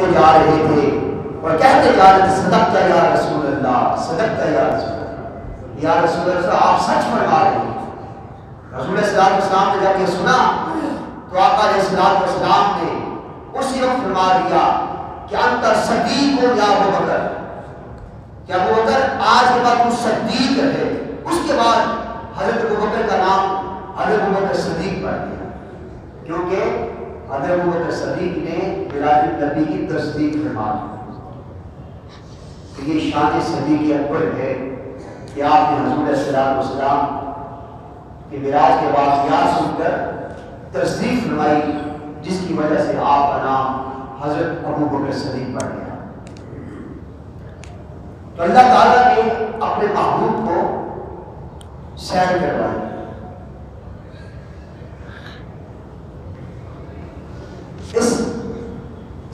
اٹھتے جا رہے تھے اور کہتے جا رہے تھے صدقت یا رسول اللہ، صدقت یا رسول اللہ، یا رسول اللہ آپ سچ فرما رہے ہیں۔ رسول صلی اللہ علیہ وسلم نے جب یہ سنا تو آقا علیہ السلام نے اسی وقت فرما دیا کہ انت صدیق یا ابو بکر، کہ ابو بکر آج کے بعد تو صدیق ہے۔ اس کے بعد حضرت ابو بکر کا نام حضرت ابو بکر صدیق پڑ گیا، کیونکہ حضرت ابو بکر صدیق نے میراج النبی کی تصدیق فرما دی۔ یہ شان صدیق اکبر ہے کہ آپ نے حضور صلی اللہ علیہ وسلم کہ معراج کے واقعات سن کر تصدیق فرمائی، جس کی وجہ سے آپ کا نام حضرت ابو بکر صدیق پڑ گیا۔ تو اللہ تعالیٰ نے اپنے محبوب کو سیر کروائی۔ اس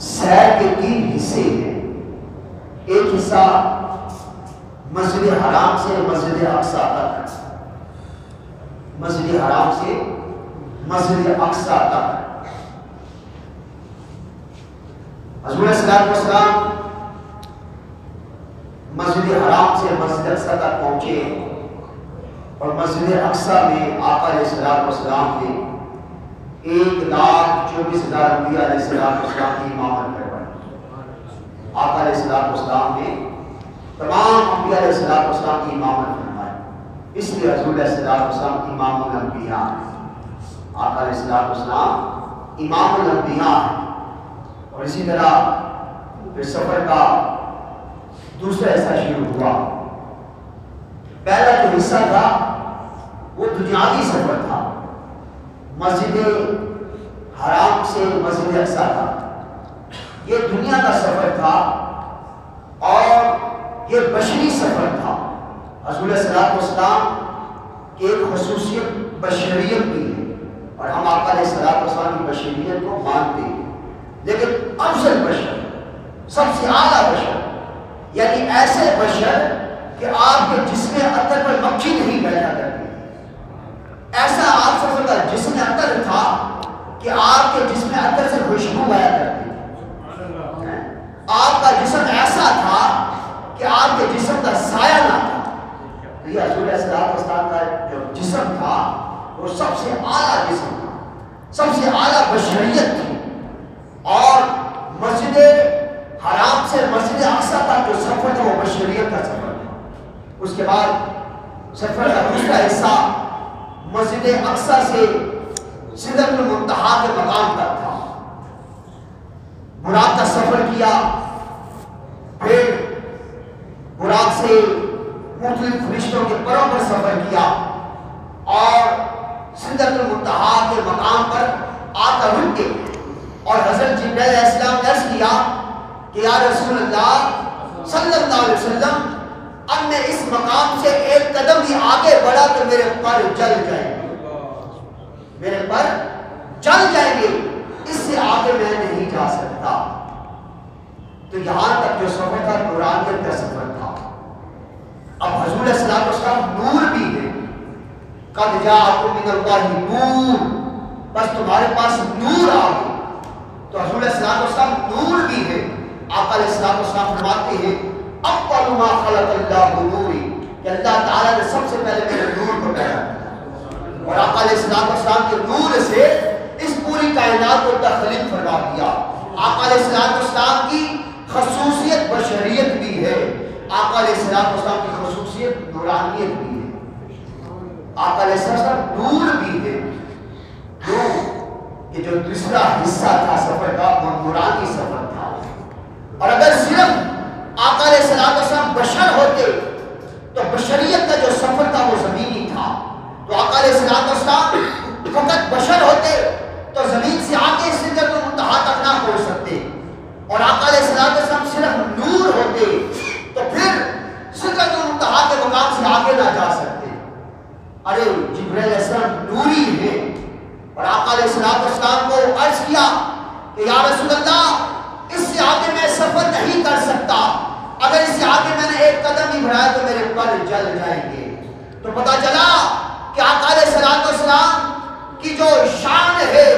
سیر کے 3 حصے ہیں۔ ایک حصہ مسجد حرام سے مسجد اقصیٰ تک، مسجد حرام سے مسجد اقصیٰ تک۔ حضور صلی اللہ علیہ وسلم مسجد حرام سے مسجد اقصیٰ تک پہنچے اور مسجد اقصیٰ میں آقا علیہ السلام نے 1,24,000 انبیاء علیہ السلام کی امامت کروائی۔ آقا علیہ السلام نے تمام انبیاء علیہ السلام کی امامت فرمائی، اس لیے رسول صلی اللہ علیہ وسلم امام الانبیاء ہیں۔ آقا علیہ السلام امام الانبیاء ہیں۔ اور اسی طرح پھر سفر کا دوسرا حصہ شروع ہوا۔ پہلا جو حصہ تھا وہ دنیاوی سفر تھا، مسجد حرام سے مسجد اقصیٰ تھا، یہ دنیا کا سفر تھا اور یہ بشری سفر تھا۔ حضور صلی اللہ علیہ وسلم کی ایک خصوصیت بشریت بھی ہے اور ہم آقا علیہ السلام کی بشریت کو مانتے ہیں، لیکن افضل بشر، سب سے اعلیٰ بشر، یعنی ایسے بشر کہ آپ کے جسم عطر پر مکھی نہیں بیٹھا کرتی، ایسا آپ سفر کا جسم عطر تھا کہ آپ کے جسم عطر سے خوشبو آیا کرتی، آپ کا جسم ایسا تھا کہ آپ کے جسم کا سایہ نہ تھا۔ تو یہ حضور صلی اللہ علیہ وسلم کا جو جسم تھا وہ سب سے اعلیٰ جسم تھا، سب سے اعلیٰ بشریت تھی۔ اور مسجد حرام سے مسجد اقصیٰ تک جو سفر تھا وہ بشریت کا سفر تھا۔ اس کے بعد سفر کا دوسرا حصہ مسجد اقصیٰ سے سدرۃ المنتہا کے مقام تک تھا۔ براق کا سفر کیا، پھر براق سے مختلف فرشتوں کے پروں پر سفر کیا اور سدرۃ المنتہا کے مقام پر آ کر رک گئے اور حضرت جبرائیل علیہ السلام نے عرض کیا کہ یا رسول اللہ صلی اللہ علیہ وسلم، اب میں اس مقام سے ایک قدم بھی آگے بڑھا تو میرے پر جل جائیں گے، میرے پر جل جائیں گے، اس سے آگے میں نہیں جا سکتا۔ تو یہاں تک جو سفر تھا نورانیت کا سفر تھا۔ اب حضور صلی اللہ علیہ وسلم نور بھی ہے، قد جاءکم من اللہ نور، بس تمہارے پاس نور آ گیا۔ تو حضور صلی اللہ علیہ وسلم نور بھی ہے۔ آقا علیہ السلام فرماتے ہیں اول ما خلق اللہ نوری، کہ اللہ تعالیٰ نے سب سے پہلے میرے نور کو پیدا کیا اور آقا علیہ السلام کے نور سے اس پوری کائنات کو تخلیق فرما دیا۔ آقا علیہ السلام کی خصوصیت بشریت بھی ہے، آقا علیہ السلام کی خصوصیت نورانیت بھی ہے۔ آقا علیہ السلام نور بھی ہے، کہ جو دوسرا حصہ تھا سفر کا وہ نورانی سفر تھا۔ اور اگر صرف آقا علیہ السلام بشر ہوتے تو بشریت کا جو سفر تھا وہ زمینی تھا، تو آقا علیہ السلام فقط بشر ہوتے تو زمین سے آگے سدرۃ المنتہا تک نہ پہنچ سکتے، اور آقا علیہ السلام صرف نور ہوتے تو پھر سدرۃ المنتہا کے مقام سے آگے نہ جا سکتے۔ ارے جبرائیل علیہ السلام نوری ہے، اور آقا علیہ السلام کو عرض کیا کہ یا رسول اللہ اس سے آگے میں سفر نہیں کر سکتا، اگر اس سے آگے میں نے ایک قدم بھی بڑھایا تو میرے پر جل جائیں گے۔ تو پتا چلا کہ آقا علیہ السلام کی جو شان ہے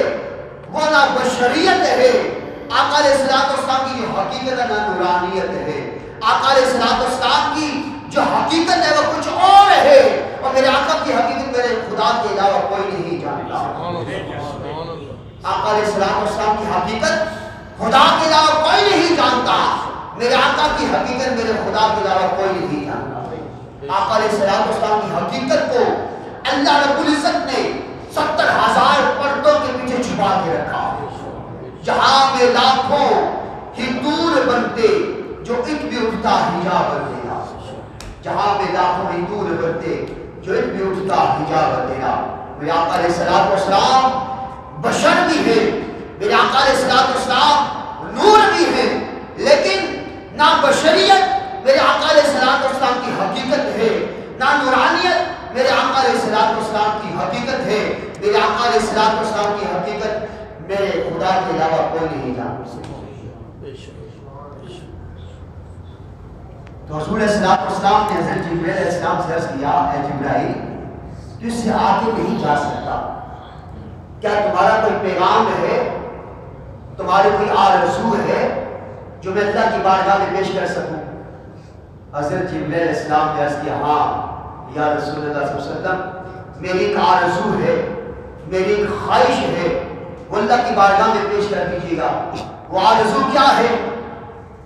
وہ نہ بشریت ہے، آقا علیہ السلام کی جو نورانیت ہے. آقا علیہ السلام کی جو حقیقت ہے وہ کچھ اور ہے، اور میرے آقا کی حقیقت میرے خدا کے علاوہ کوئی نہیں جانتا. آقا علیہ السلام کی حقیقت خدا کے علاوہ کوئی نہیں جانتا، میرے آقا کی حقیقت میرے خدا کے علاوہ کوئی نہیں جانتا. آقا علیہ السلام کی حقیقت کو اللہ رب العزت نے 70,000 پردوں کے پیچھے چھپا کے رکھا. جہاں میں لاکھوں ہی دور بنتے جو ایک بھی اٹھتا حجاب دینا. جہاں میں لاکھوں ہی دور بنتے جو ایک بھی اٹھتا حجاب دینا. میرے آقا علیہ السلام بشر بھی ہے، میرے آقا علیہ السلام نور بھی ہے، لیکن نہ بشریت میرے آقا علیہ السلام کی حقیقت ہے، نہ نورانیت میرے آقا علیہ السلام کی حقیقت ہے. میرے آقا علیہ السلام کی حقیقت میرے خدا کے علاوہ کوئی نہیں جانتا. تو رسول السلام نے حضرت جبرائیل علیہ السلام سے عرض کیا، اے جبرائیل تو اس سے آگے نہیں جا سکتا، کیا تمہارا کوئی پیغام ہے، تمہاری کوئی آرزو ہے جو میں اللہ کی بارگاہ میں پیش کر سکوں؟ حضرت جبرائیل علیہ السلام نے عرض کیا، ہاں یا رسول اللہ صلی اللہ علیہ وسلم، میری ایک آرزو ہے، میری ایک خواہش ہے، وہ اللہ کی بارگاہ میں پیش کر دیجیے گا. وہ آرزو کیا ہے،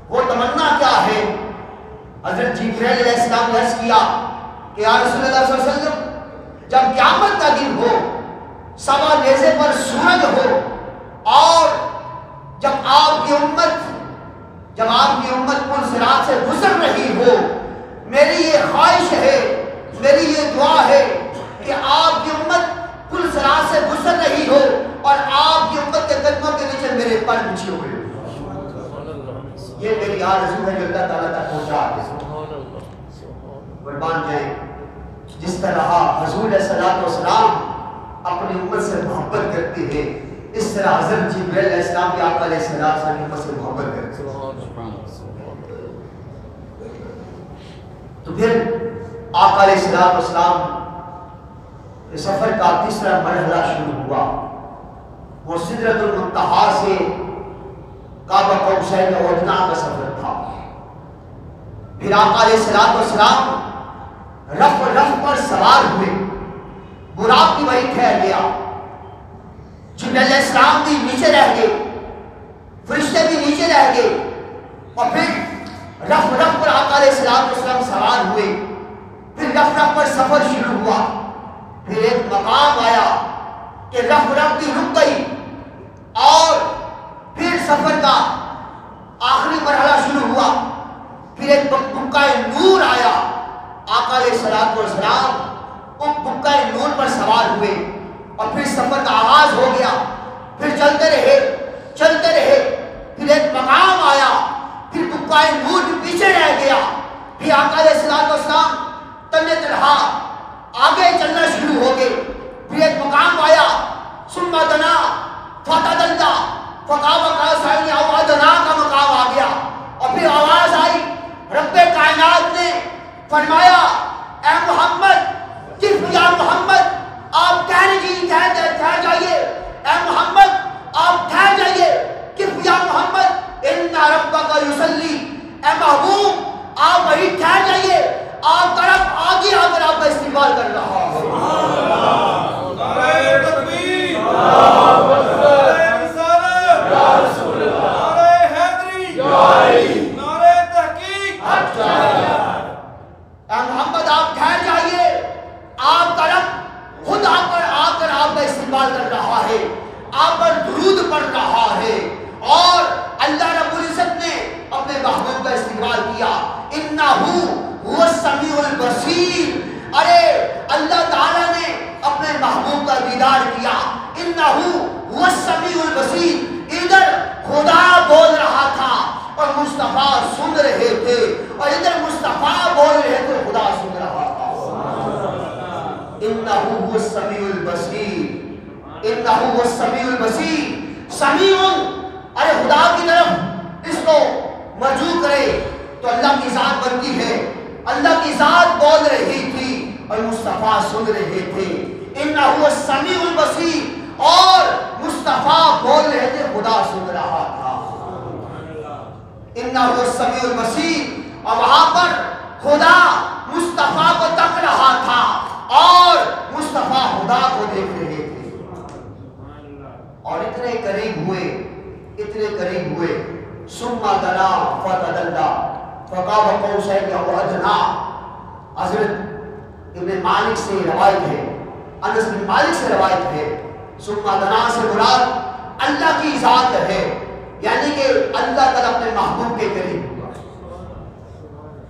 وہ تمنا کیا ہے؟ حضرت جبرائیل علیہ السلام نے عرض کیا کہ یا رسول اللہ صلی اللہ علیہ وسلم، جب قیامت کا دن ہو، سوا نیزے پر سورج ہو، اور جب آپ کی امت پل صراط سے گزر رہی ہو، میری یہ خواہش ہے، میری یہ دعا ہے کہ آپ کی امت پل صراط سے گزر رہی ہو اور آپ کی امت کے قدموں کے نیچے میرے پر بچھے ہوئے. یہ میری آرزو ہے جو اللہ تعالیٰ تک پہنچا دے. قربان جائیں، جس طرح حضور علیہ السلام اپنی امت سے محبت کرتے ہیں، اس طرح حضرت جبرائیل علیہ السلام کی آقا علیہ السلام کی امت سے محبت کرتے ہیں. تو پھر آقا علیہ السلام کے سفر کا تیسرا مرحلہ شروع ہوا. وہ سدرۃ المنتہا سے کعبہ قوسین ادنیٰ کا سفر تھا. پھر آقا علیہ السلام رف پر سوار ہوئے، براق بھی وہی ٹھہر گیا، جبرائیل علیہ السلام بھی نیچے رہ گئے، فرشتے بھی نیچے رہ گئے، اور پھر رف پر آقا علیہ السلام سوار ہوئے. پھر رف پر سفر شروع ہوا. پھر ایک مقام آیا کہ رف بھی رک گئی، اور پھر سفر کا آخری مرحلہ شروع ہوا. پھر ایک بکائے نور آیا. آقا علیہ السلام اس بکائے نور پر سوار ہوئے، اور پھر سفر کا آغاز ہو گیا. پھر چلتے رہے. پھر ایک مقام آیا، پھر بکائے نور پیچھے رہ گیا. پھر آقا علیہ السلام تنہ تنہا آگے چلنا شروع ہو گئے. پھر ایک مقام آیا، ثم دنا فتدلى فقام قوسين او ادنى کا مقام آ گیا. اور پھر آواز آئی، رب کائنات نے فرمایا، اے محمد، صرف یا محمد آپ ٹھہر جائیے، اے محمد آپ ٹھہر جائیے، صرف یا محمد ان ربک یصلی، اے محبوب آپ وہی ٹھہر جائیے، آپ طرف آگے آ کر آپ کا استقبال کر رہا ہے. محمد آپ ٹھہر جائیے، آپ طرف خود آ کر آپ کا استقبال کر رہا ہے، آپ پر درود پڑھ رہا ہے. اور اللہ رب العزت نے اپنے محبوب کا استقبال کیا. انہو هو السمیع البصیر، ارے اللہ تعالیٰ نے اپنے محبوب کا دیدار کیا. انہو هو السمیع البصیر، ادھر خدا بول رہا تھا اور مصطفیٰ سن رہے تھے، اور ادھر مصطفیٰ بول رہے تھے، خدا سن رہا تھا. انہو هو السمیع البصیر، انہو هو السمیع البصیر. سمیع، ارے خدا کی طرف اس کو مرجوع کرے تو اللہ کی ذات بنتی ہے. اللہ کی ذات بول رہی تھی اور مصطفیٰ سن رہے تھے. انہو السمیع البصیر، اور مصطفیٰ بول رہے تھے، خدا سن رہا تھا. انہ السمیع البصیر، اور وہاں پر خدا مصطفیٰ کو تک رہا تھا اور مصطفیٰ خدا کو دیکھ رہے تھے، اور اتنے قریب ہوئے ثم دنا فتدلی فقاب قوسین او ادنی۔ حضرت ابن مالک سے روایت ہے، انس بن مالک سے روایت ہے، ثم دنا سے مراد اللہ کی ذات ہے، یعنی کہ اللہ تعالیٰ اپنے محبوب کے قریب ہوا۔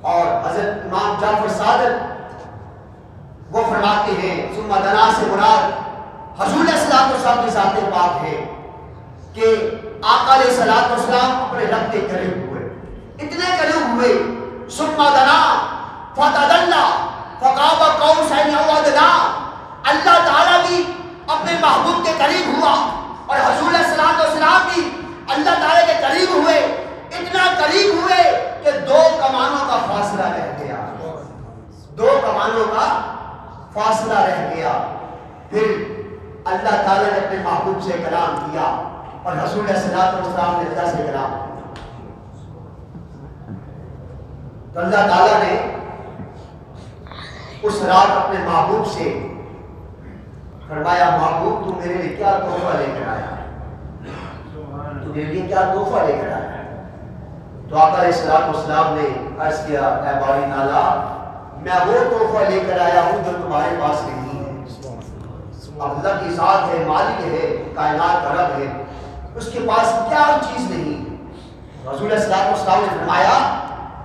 اور حضرت امام جعفر صادق وہ فرماتے ہیں ثم دنا سے مراد حضور علیہ السلام کی ذات پاک ہے کہ آقا علیہ السلام اپنے رب کے قریب ہوئے، اتنے قریب ہوئے، ثم دنا فتدلی فقاب قوسین او ادنی، اللہ تعالیٰ بھی اپنے محبوب کے قریب ہوا اور حضور علیہ السلام بھی اللہ تعالیٰ کے قریب ہوئے، اتنا قریب ہوئے کہ 2 کمانوں کا فاصلہ رہ گیا، 2 کمانوں کا فاصلہ رہ گیا۔ پھر اللہ تعالیٰ نے اپنے محبوب سے کلام کیا اور حضور علیہ السلام نے اللہ سے کلام کیا، تو اللہ تعالیٰ نے اس رات اپنے محبوب سے فرمایا محبوب تو میرے لیے کیا تحفہ لے کر آیا، تو میرے لیے کیا تحفہ لے کر آیا؟ تو آقا علیہ السلام نے عرض کیا اے باری تعالیٰ میں وہ تحفہ لے کر آیا ہوں جو تمہارے پاس نہیں ہے۔ اللہ کی ذات ہے، مالک ہے، کائنات کا رب ہے، اس کے پاس کیا چیز نہیں؟ رسول اللہ صلی اللہ علیہ وسلم نے فرمایا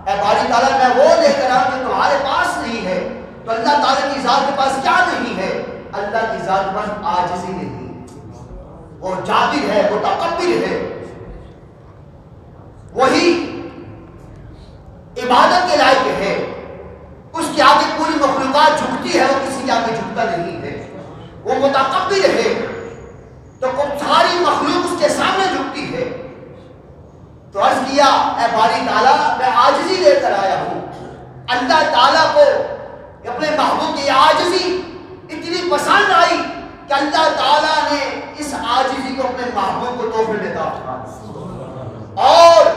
اے باری تعالیٰ میں وہ لے کر آؤں جو تمہارے پاس نہیں ہے۔ تو اللہ تعالیٰ کی ذات کے پاس کیا نہیں ہے؟ اللہ کی ذات کے پاس عاجزی نہیں، وہ جابر ہے، وہ متکبر ہے، وہی عبادت کے لائق ہے، اس کے آگے پوری مخلوقات جھکتی ہے، وہ کسی کے آگے جھکتا نہیں ہے، وہ متکبر ہے، تو ساری مخلوق اس کے سامنے جھکتی ہے۔ تو عرض کیا اے باری تعالیٰ میں عاجزی لے کر آیا ہوں۔ اللہ تعالیٰ کو اپنے محبوب کی عاجزی اتنی پسند آئی کہ اللہ تعالیٰ نے اس عاجزی کو اپنے محبوب کو تحفے میں عطا فرمایا، اور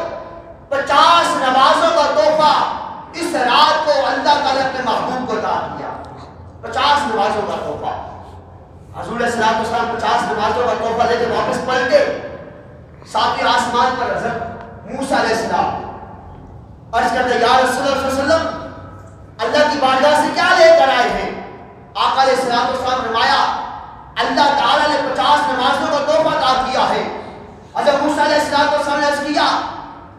50 نمازوں کا تحفہ اس رات کو اللہ تعالیٰ نے اپنے محبوب کو عطا کیا، 50 نمازوں کا تحفہ۔ حضور علیہ السلام 50 نمازوں کا تحفہ لے کے واپس پلٹے، ساتویں آسمان پر حضرت موسیٰ علیہ السلام عرض کرتے یا رسول اللہ صلی اللہ علیہ وسلم اللہ کی بارگاہ سے کیا لے کر آئے ہیں؟ آقا علیہ السلام فرمایا اللہ تعالیٰ نے 50 نمازوں کا تحفہ عطا کیا ہے۔ حضرت موسیٰ علیہ السلام نے عرض کیا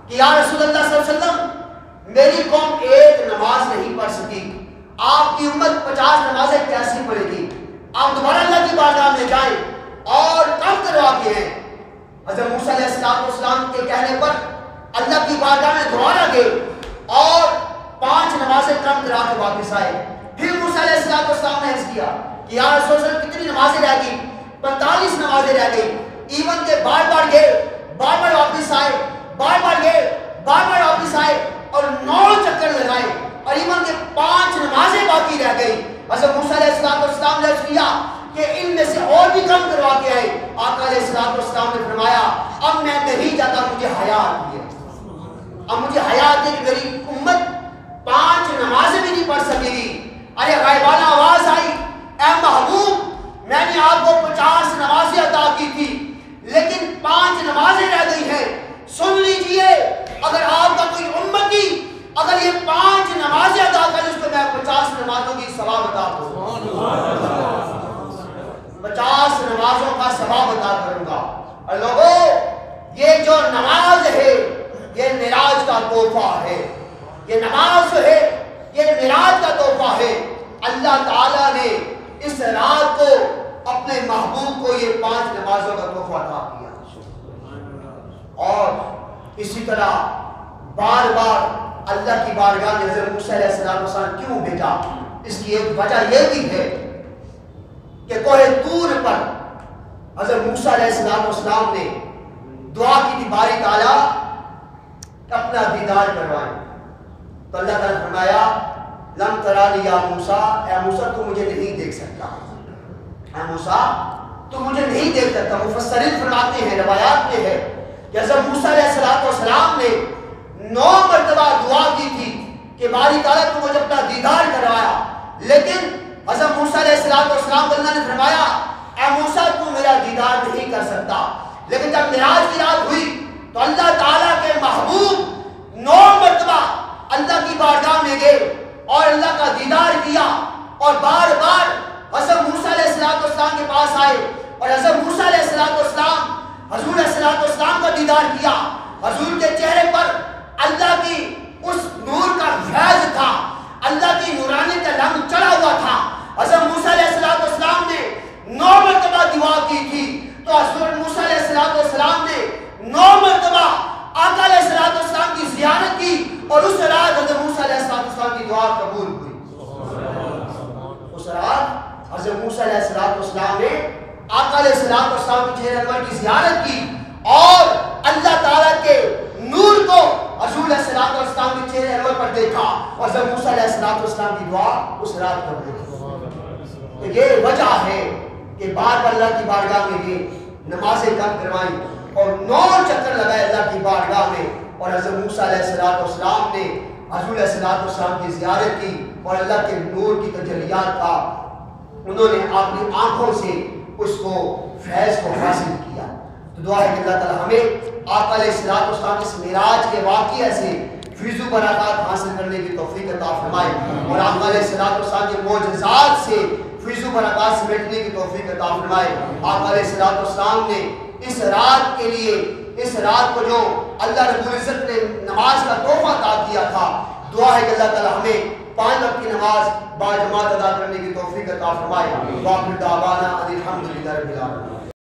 کہ یا رسول اللہ صلی اللہ علیہ وسلم میری قوم ایک نماز نہیں پڑھ سکی، آپ کی امت 50 نمازیں کیسی پڑھے گی؟ آپ دوبارہ اللہ کی بارگاہ میں جائیں اور کم کروا کے ہیں۔ حضرت موسیٰ علیہ السلام کے کہنے پر اللہ کی بارگاہ میں دوبارہ گئے اور 5 نمازیں کم کرا کے واپس آئے۔ پھر موسیٰ علیہ السلام نے عرض کیا کہ یا رسول اللہ کتنی نمازیں رہ گئی؟ 45 نمازیں رہ گئی۔ ایون کے بار بار گئے، بار بار واپس آئے، بار بار گئے، بار بار واپس آئے اور 9 چکر لگائے، اور ایون کے 5 نمازیں باقی رہ گئی۔ حضرت موسیٰ علیہ السلام نے عرض کیا کہ ان میں سے اور بھی کم کروا کے آئے۔ آقا علیہ السلام نے فرمایا اب میں نہیں جاتا، مجھے حیا آتی ہے، اب مجھے حیا آتی ہے کہ میری امت 5 نمازیں بھی نہیں پڑھ سکے گی۔ ارے غائبانہ آواز آئی اے محبوب میں نے آپ کو 50 نمازیں عطا کی تھی لیکن 5 نمازیں رہ گئی ہیں، سن لیجئے اگر آپ کا کوئی امتی اگر یہ 5 نمازیں ادا کرے اس کو میں 50 نمازوں کی ثواب عطا کروں گا، 50 نمازوں کا ثواب عطا کروں گا۔ اور لوگوں یہ جو نماز ہے یہ معراج کا تحفہ ہے، یہ نماز جو ہے یہ معراج کا تحفہ ہے۔ اللہ تعالیٰ نے اس رات کو اپنے محبوب کو یہ 5 نمازوں کا تحفہ عطا کیا، اور اسی طرح بار بار اللہ کی بارگاہ میں حضرت موسیٰ علیہ السلام کیوں بھیجا؟ اس کی ایک وجہ یہ بھی ہے کہ کوہ طور پر حضرت موسیٰ علیہ السلام نے دعا کی تھی باری تعالیٰ اپنا دیدار کروائیں، تو اللہ تعالیٰ نے فرمایا لم ترانی یا موسیٰ، اے موسیٰ تو مجھے نہیں دیکھ سکتا، اے موسیٰ تو مجھے نہیں دیکھ سکتا۔ مفسرین فرماتے ہیں روایات میں ہے کہ حضرت موسیٰ علیہ السلام نے کہ باری تعالیٰ تو مجھے اپنا دیدار کروایا، لیکن حضرت موسیٰ علیہ السلام کو اللہ نے فرمایا اے موسیٰ تو میرا دیدار نہیں کر سکتا۔ لیکن جب معراج کی رات ہوئی تو اللہ تعالیٰ کے محبوب 9 مرتبہ اللہ کی بارگاہ میں گئے اور اللہ کا دیدار کیا، اور بار بار حضرت موسیٰ علیہ السلام کے پاس آئے اور حضرت موسیٰ علیہ السلام حضور علیہ السلام کا دیدار کیا۔ حضور کے چہرے پر اللہ کی اس نور کا فیض تھا، اللہ کی نورانی کا رنگ چڑھا ہوا تھا۔ حضرت موسیٰ علیہ السلام نے 9 مرتبہ دعا کی تھی، تو حضرت موسیٰ علیہ السلام نے 9 مرتبہ آقا علیہ السلام کی زیارت کی، اور اس رات حضرت موسیٰ علیہ السلام کی دعا قبول ہوئی۔ اس رات حضرت موسیٰ علیہ السلام نے آقا علیہ السلام کی چہرے انور کی زیارت کی، اور اللہ تعالیٰ کے نور کو حضور علیہ السلام کے چہرے انور پر دیکھا، اور حضرت موسیٰ علیہ السلام کی دعا اس رات قبول ہوئی۔ تو یہ وجہ ہے کہ بار بار اللہ کی بارگاہ میں گئے، نمازیں کم کروائیں، اور 9 چکر لگائے اللہ کی بارگاہ میں، اور حضرت موسیٰ علیہ السلام نے حضور علیہ السلام کی زیارت کی، اور اللہ کے نور کی تجلیات کا انہوں نے اپنی آنکھوں سے اس کو فیض کو حاصل کیا۔ تو دعا ہے کہ اللہ تعالیٰ ہمیں آقا علیہ السلام اس معراج کے واقعے سے فیض و برکات حاصل کرنے کی توفیق عطا فرمائے، اور آقا علیہ السلام کے معجزات سے فیض و برکات سمیٹنے کی توفیق عطا فرمائے۔ آقا علیہ السلام نے اس رات کے لیے، اس رات کو جو اللہ رب العزت نے نماز کا تحفہ عطا کیا تھا، دعا ہے کہ اللہ تعالیٰ ہمیں 5 وقت کی نماز باجماعت ادا کرنے کی توفیق عطا فرمائے۔ وآخر دعوانا ان الحمد للہ رب العالمین۔